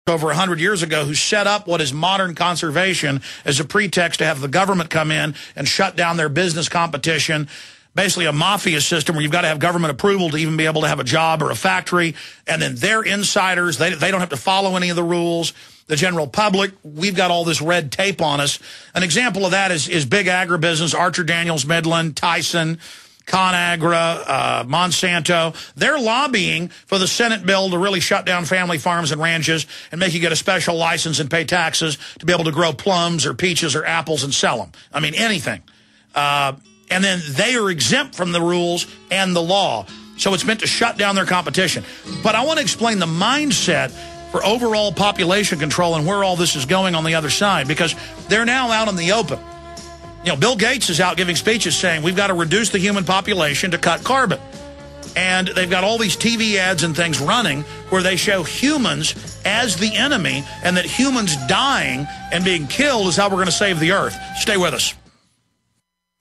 over 100 years ago who set up what is modern conservation as a pretext to have the government come in and shut down their business competition. Basically a mafia system where you've got to have government approval to even be able to have a job or a factory. And then they're insiders. They don't have to follow any of the rules. The general public, we've got all this red tape on us. An example of that is big agribusiness, Archer Daniels Midland, Tyson, ConAgra, Monsanto. They're lobbying for the Senate bill to really shut down family farms and ranches and make you get a special license and pay taxes to be able to grow plums or peaches or apples and sell them. I mean, anything. And then they are exempt from the rules and the law. So it's meant to shut down their competition. But I want to explain the mindset for overall population control and where all this is going on the other side, because they're now out in the open. You know, Bill Gates is out giving speeches saying we've got to reduce the human population to cut carbon. And they've got all these TV ads and things running where they show humans as the enemy and that humans dying and being killed is how we're going to save the earth. Stay with us.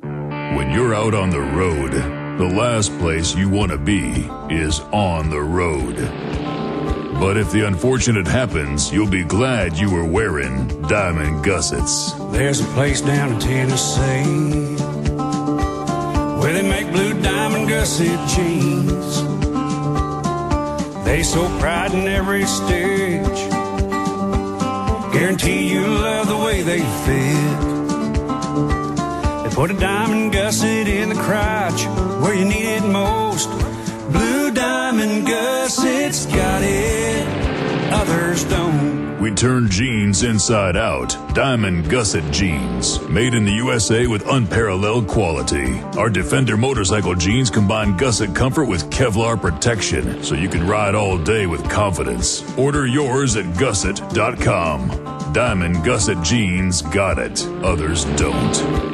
When you're out on the road, the last place you want to be is on the road. But if the unfortunate happens, you'll be glad you were wearing diamond gussets. There's a place down in Tennessee where they make blue diamond gusset jeans. They so pride in every stitch, guarantee you love the way they fit. They put a diamond gusset in the crotch where you need it most. Blue diamond gussets got it, others don't. We turn jeans inside out. Diamond gusset jeans. Made in the USA with unparalleled quality. Our Defender motorcycle jeans combine gusset comfort with Kevlar protection, so you can ride all day with confidence. Order yours at gusset.com. Diamond gusset jeans got it, others don't.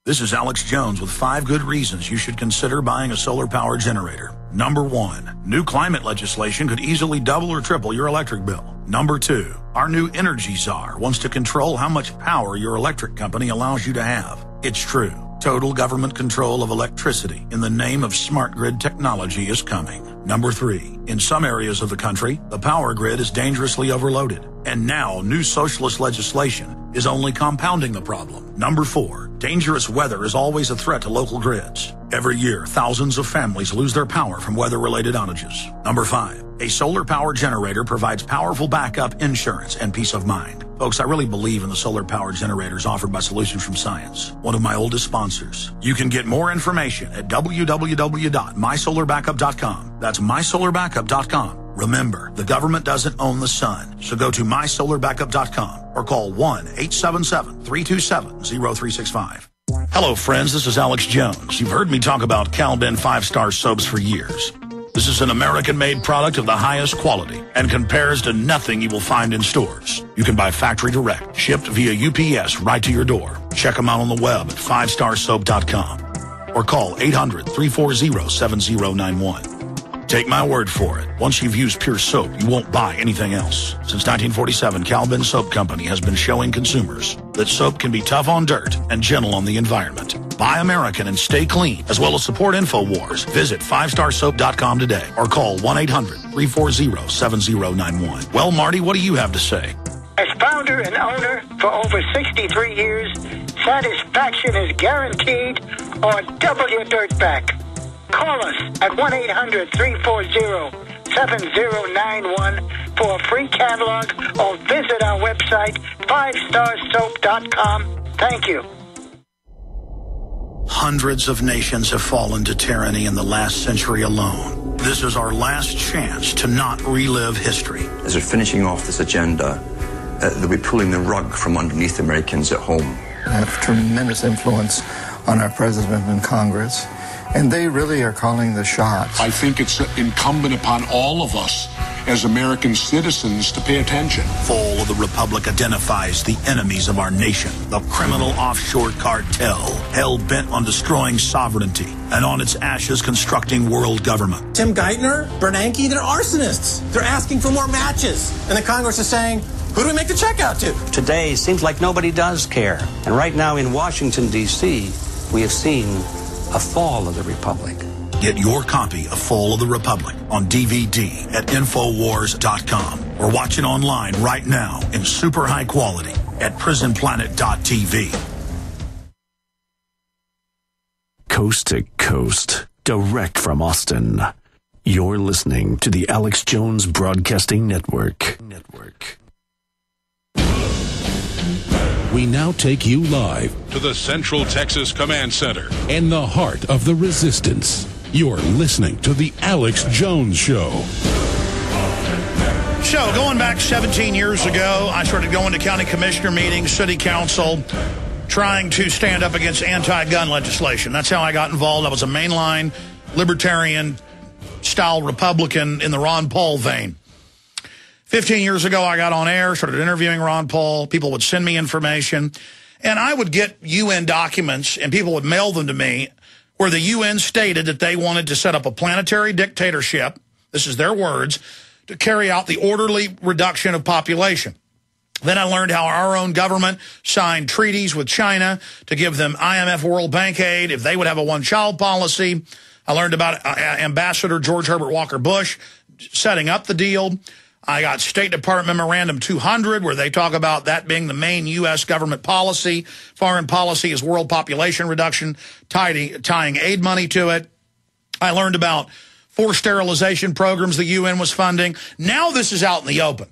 This is Alex Jones with 5 good reasons you should consider buying a solar power generator. Number 1, new climate legislation could easily double or triple your electric bill. Number 2, our new energy czar wants to control how much power your electric company allows you to have. It's true. Total government control of electricity in the name of smart grid technology is coming. Number 3, in some areas of the country, the power grid is dangerously overloaded. And now new socialist legislation is only compounding the problem. Number 4, dangerous weather is always a threat to local grids. Every year, thousands of families lose their power from weather-related outages. Number 5, a solar power generator provides powerful backup insurance and peace of mind. Folks, I really believe in the solar power generators offered by Solutions from Science, one of my oldest sponsors. You can get more information at www.mysolarbackup.com. That's mysolarbackup.com. Remember, the government doesn't own the sun, so go to mysolarbackup.com or call 1-877-327-0365. Hello, friends. This is Alex Jones. You've heard me talk about Cal-Ben 5-star soaps for years. This is an American-made product of the highest quality and compares to nothing you will find in stores. You can buy factory direct, shipped via UPS right to your door. Check them out on the web at 5starsoap.com or call 800-340-7091. Take my word for it. Once you've used Pure Soap, you won't buy anything else. Since 1947, Cal-Ben Soap Company has been showing consumers that soap can be tough on dirt and gentle on the environment. Buy American and stay clean, as well as support InfoWars. Visit 5starsoap.com today or call 1-800-340-7091. Well, Marty, what do you have to say? As founder and owner for over 63 years, satisfaction is guaranteed or double your dirt back. Call us at 1-800-340-7091 for a free catalog or visit our website, 5starsoap.com. Thank you. Hundreds of nations have fallen to tyranny in the last century alone. This is our last chance to not relive history. As they're finishing off this agenda, they'll be pulling the rug from underneath Americans at home. I have tremendous influence on our president and Congress, and they really are calling the shots. I think it's incumbent upon all of us as American citizens to pay attention. Fall of the Republic identifies the enemies of our nation, the criminal offshore cartel, hell-bent on destroying sovereignty, and on its ashes constructing world government. Tim Geithner, Bernanke, they're arsonists. They're asking for more matches. And the Congress is saying, who do we make the check out to? Today seems like nobody does care. And right now in Washington, D.C., we have seen a fall of the Republic. Get your copy of Fall of the Republic on DVD at Infowars.com. or watch it online right now in super high quality at pacman.pt.vu. Coast to coast, direct from Austin. You're listening to the Alex Jones Broadcasting Network. We now take you live to the Central Texas Command Center in the heart of the resistance. You're listening to the Alex Jones Show. So, going back 17 years ago, I started going to county commissioner meetings, city council, trying to stand up against anti-gun legislation. That's how I got involved. I was a mainline, libertarian-style Republican in the Ron Paul vein. 15 years ago, I got on air, started interviewing Ron Paul. People would send me information, and I would get UN documents, and people would mail them to me, where the UN stated that they wanted to set up a planetary dictatorship, this is their words, to carry out the orderly reduction of population. Then I learned how our own government signed treaties with China to give them IMF World Bank aid if they would have a one-child policy. I learned about Ambassador George Herbert Walker Bush setting up the deal. I got State Department Memorandum 200, where they talk about that being the main U.S. government policy. Foreign policy is world population reduction, tying aid money to it. I learned about forced sterilization programs the UN was funding. Now this is out in the open.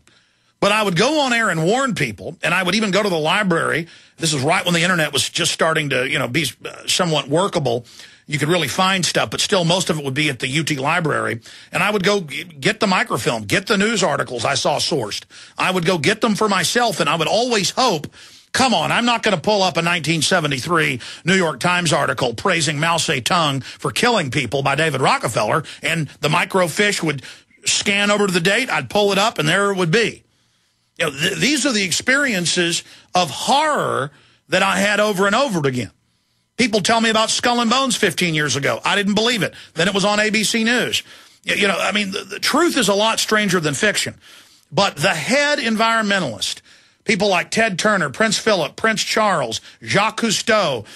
But I would go on air and warn people, and I would even go to the library. This is right when the internet was just starting to, be somewhat workable. You could really find stuff, but still most of it would be at the UT library. And I would go get the microfilm, get the news articles I saw sourced. I would go get them for myself, and I would always hope, come on, I'm not going to pull up a 1973 New York Times article praising Mao Zedong for killing people by David Rockefeller, and the microfiche would scan over to the date, I'd pull it up, and there it would be. These are the experiences of horror that I had over and over again. People tell me about Skull&Bones 15 years ago. I didn't believe it. Then it was on ABC News. The truth is a lot stranger than fiction. But the head environmentalist, people like Ted Turner, Prince Philip, Prince Charles, Jacques Cousteau,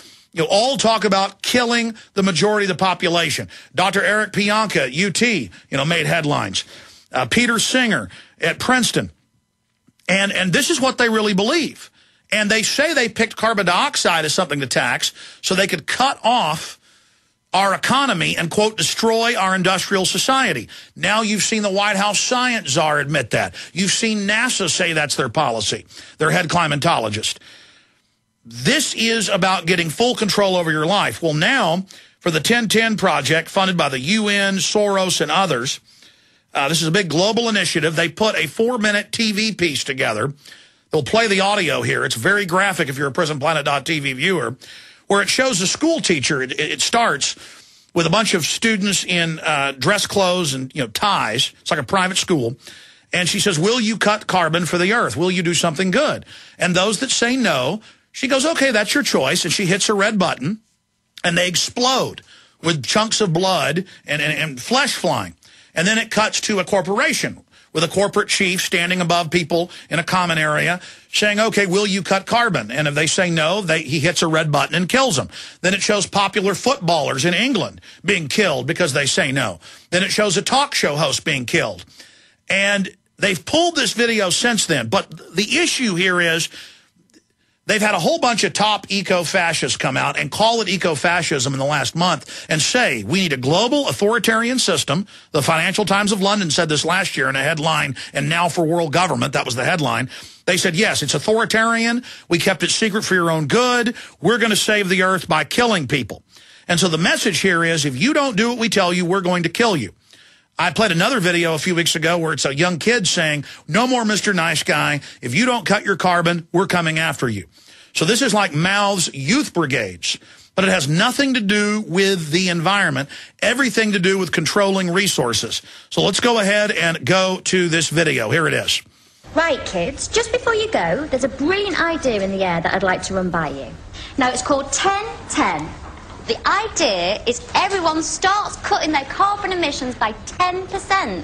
all talk about killing the majority of the population. Dr. Eric Pianka, UT, made headlines. Peter Singer at Princeton. And this is what they really believe. And they say they picked carbon dioxide as something to tax so they could cut off our economy and, quote, destroy our industrial society. Now you've seen the White House science czar admit that. You've seen NASA say that's their policy, their head climatologist. This is about getting full control over your life. Well, now, for the 1010 Project, funded by the UN, Soros, and others, this is a big global initiative. They put a 4-minute TV piece together. They'll play the audio here. It's very graphic if you're a pacman.pt.vu viewer, where it shows a school teacher. It starts with a bunch of students in dress clothes and ties. It's like a private school. And she says, will you cut carbon for the earth? Will you do something good? And those that say no, she goes, okay, that's your choice. And she hits a red button, and they explode with chunks of blood and flesh flying. And then it cuts to a corporation with a corporate chief standing above people in a common area saying, okay, will you cut carbon? And if they say no, he hits a red button and kills them. Then it shows popular footballers in England being killed because they say no. Then it shows a talk show host being killed. And they've pulled this video since then. But the issue here is they've had a whole bunch of top eco-fascists come out and call it eco-fascism in the last month and say we need a global authoritarian system. The Financial Times of London said this last year in a headline, and now for world government, that was the headline. They said, yes, it's authoritarian. We kept it secret for your own good. We're going to save the earth by killing people. And so the message here is if you don't do what we tell you, we're going to kill you. I played another video a few weeks ago where it's a young kid saying, no more Mr. Nice Guy. If you don't cut your carbon, we're coming after you. So this is like Mao's youth brigades, but it has nothing to do with the environment, everything to do with controlling resources. So let's go ahead and go to this video. Here it is. Right, kids, just before you go, there's a brilliant idea in the air that I'd like to run by you. Now, it's called 10-10. The idea is everyone starts cutting their carbon emissions by 10%.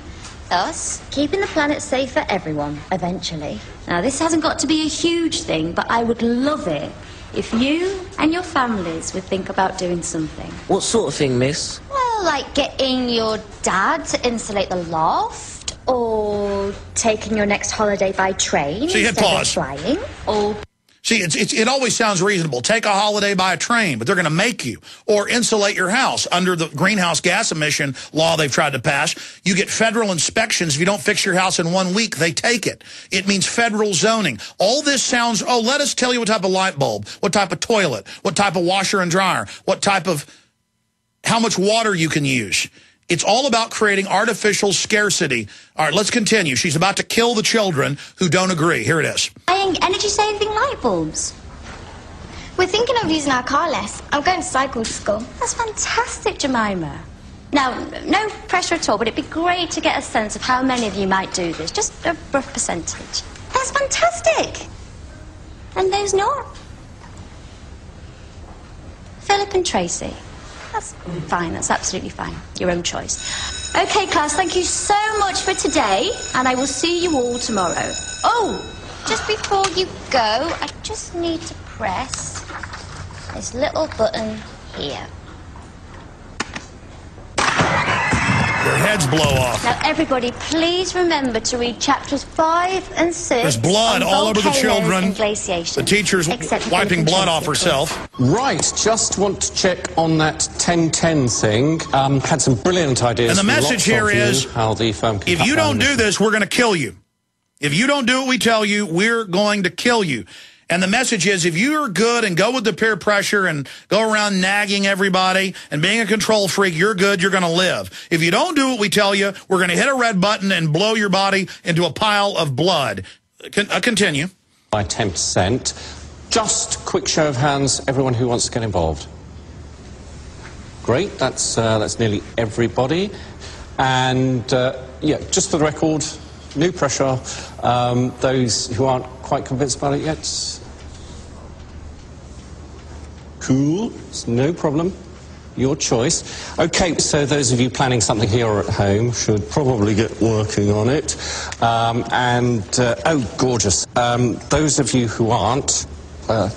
Thus, keeping the planet safe for everyone, eventually. Now, this hasn't got to be a huge thing, but I would love it if you and your families would think about doing something. What sort of thing, miss? Well, like getting your dad to insulate the loft, Or taking your next holiday by train instead of flying. Or... See, it always sounds reasonable. Take a holiday by a train, but they're going to make you. Or insulate your house under the greenhouse gas emission law they've tried to pass. You get federal inspections. If you don't fix your house in 1 week, they take it. It means federal zoning. All this sounds, oh, let us tell you what type of light bulb, what type of toilet, what type of washer and dryer, what type of, how much water you can use. It's all about creating artificial scarcity. All right, let's continue. She's about to kill the children who don't agree. Here it is. Buying energy-saving light bulbs. We're thinking of using our car less. I'm going to cycle to school. That's fantastic, Jemima. Now, no pressure at all, but it'd be great to get a sense of how many of you might do this. Just a rough percentage. That's fantastic. And those not? Philip and Tracy. That's fine, that's absolutely fine. Your own choice. Okay, class, thank you so much for today, and I will see you all tomorrow. Oh, just before you go, I just need to press this little button here. Their heads blow off. Now, everybody, please remember to read chapters 5 and 6. There's blood all over the children. And glaciation. The teacher's wiping blood off herself. Right, just want to check on that 1010 thing. Had some brilliant ideas. And the message here is, how the firm can if you don't do this, we're going to kill you. If you don't do what we tell you, we're going to kill you. And the message is, if you're good and go with the peer pressure and go around nagging everybody and being a control freak, you're good, you're going to live. If you don't do what we tell you, we're going to hit a red button and blow your body into a pile of blood. Continue. By 10%. Just quick show of hands, everyone who wants to get involved. Great, that's nearly everybody. And, yeah, just for the record, no pressure. Those who aren't quite convinced about it yet. Cool, it's no problem. Your choice. Okay, so those of you planning something here or at home should probably get working on it. Oh, gorgeous. Those of you who aren't... Who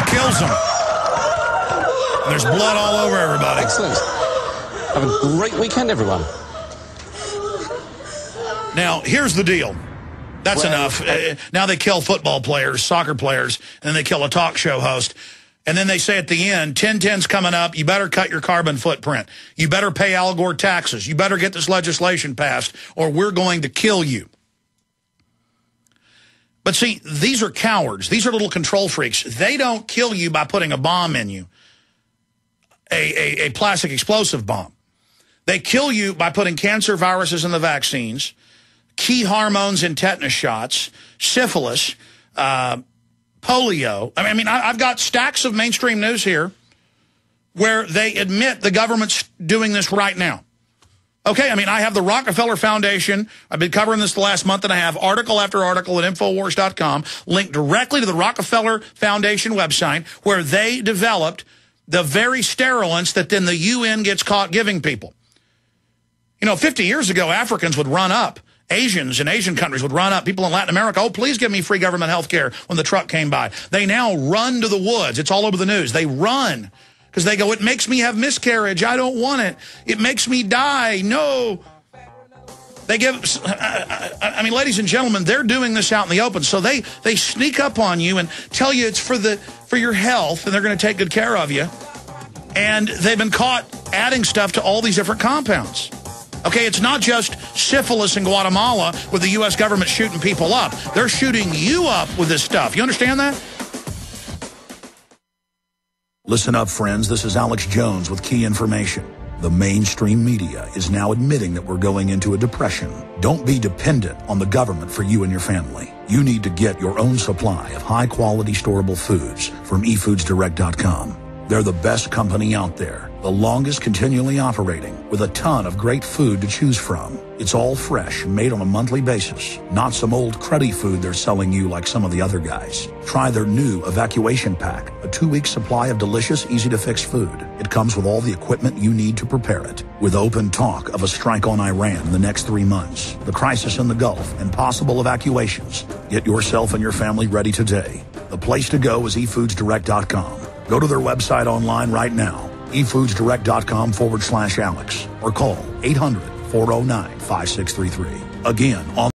kills them? There's blood all over everybody. Excellent. Have a great weekend, everyone. Now, here's the deal. That's enough. Now they kill football players, soccer players, and then they kill a talk show host. And then they say at the end, 1010's coming up, you better cut your carbon footprint. You better pay Al Gore taxes. You better get this legislation passed, or we're going to kill you. But see, these are cowards. These are little control freaks. They don't kill you by putting a bomb in you, a plastic explosive bomb. They kill you by putting cancer viruses in the vaccines, key hormones in tetanus shots, syphilis, polio. I mean, I've got stacks of mainstream news here where they admit the government's doing this right now. Okay, I mean, I have the Rockefeller Foundation. I've been covering this the last month and a half, article after article at Infowars.com, linked directly to the Rockefeller Foundation website where they developed the very sterilants that then the UN gets caught giving people. You know, 50 years ago, Africans would run up. Asians in Asian countries would run up. People in Latin America, oh, please give me free government health care when the truck came by. They now run to the woods. It's all over the news. They run because they go, it makes me have miscarriage. I don't want it. It makes me die. No. They give, I mean, ladies and gentlemen, they're doing this out in the open. So they sneak up on you and tell you it's for your health and they're going to take good care of you. And they've been caught adding stuff to all these different compounds. Okay, it's not just syphilis in Guatemala with the U.S. government shooting people up. They're shooting you up with this stuff. You understand that? Listen up, friends. This is Alex Jones with key information. The mainstream media is now admitting that we're going into a depression. Don't be dependent on the government for you and your family. You need to get your own supply of high-quality storable foods from efoodsdirect.com. They're the best company out there, the longest continually operating, with a ton of great food to choose from. It's all fresh, made on a monthly basis, not some old cruddy food they're selling you like some of the other guys. Try their new Evacuation Pack, a 2-week supply of delicious, easy-to-fix food. It comes with all the equipment you need to prepare it. With open talk of a strike on Iran in the next 3 months, the crisis in the Gulf, and possible evacuations, get yourself and your family ready today. The place to go is efoodsdirect.com. Go to their website online right now, efoodsdirect.com/Alex, or call 800 409-5633. Again, on